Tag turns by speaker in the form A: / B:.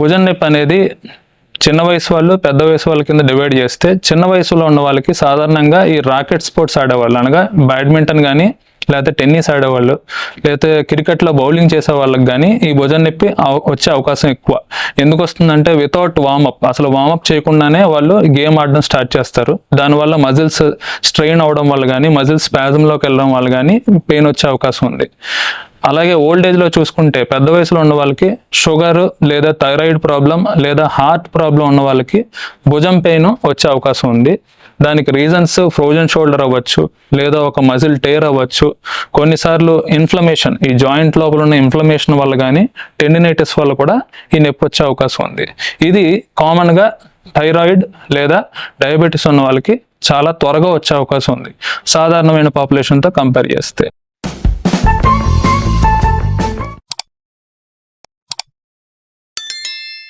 A: భుజం నొప్పి అనేది చిన్న వయసు వాళ్ళు పెద్ద వయసు వాళ్ళ కింద డివైడ్ చేస్తే, చిన్న వయసులో ఉన్న వాళ్ళకి సాధారణంగా ఈ రాకెట్ స్పోర్ట్స్ ఆడేవాళ్ళు, అనగా బ్యాడ్మింటన్ కానీ లేకపోతే టెన్నిస్ ఆడేవాళ్ళు లేకపోతే క్రికెట్లో బౌలింగ్ చేసే వాళ్ళకి కానీ ఈ భుజం నొప్పి వచ్చే అవకాశం ఎక్కువ. ఎందుకు వస్తుందంటే వితౌట్ వార్మప్, అసలు వార్మప్ చేయకుండానే వాళ్ళు గేమ్ ఆడడం స్టార్ట్ చేస్తారు. దానివల్ల మజిల్స్ స్ట్రెయిన్ అవడం వల్ల కానీ మజిల్స్ స్పాజంలోకి వెళ్ళడం వల్ల కానీ పెయిన్ వచ్చే అవకాశం ఉంది. అలాగే ఓల్డ్ ఏజ్లో చూసుకుంటే పెద్ద వయసులో ఉన్న వాళ్ళకి షుగర్ లేదా థైరాయిడ్ ప్రాబ్లం లేదా హార్ట్ ప్రాబ్లం ఉన్న వాళ్ళకి భుజం పెయిన్ వచ్చే అవకాశం ఉంది. దానికి రీజన్స్ ఫ్రోజన్ షోల్డర్ అవ్వచ్చు, లేదా ఒక మజిల్ టేర్ అవ్వచ్చు, కొన్నిసార్లు ఇన్ఫ్లమేషన్, ఈ జాయింట్ లోపల ఉన్న ఇన్ఫ్లమేషన్ వల్ల కానీ టెండినైటిస్ వల్ల కూడా ఈ నొప్పి వచ్చే అవకాశం ఉంది. ఇది కామన్గా థైరాయిడ్ లేదా డయాబెటీస్ ఉన్న వాళ్ళకి చాలా త్వరగా వచ్చే అవకాశం ఉంది సాధారణమైన పాపులేషన్తో కంపేర్ చేస్తే.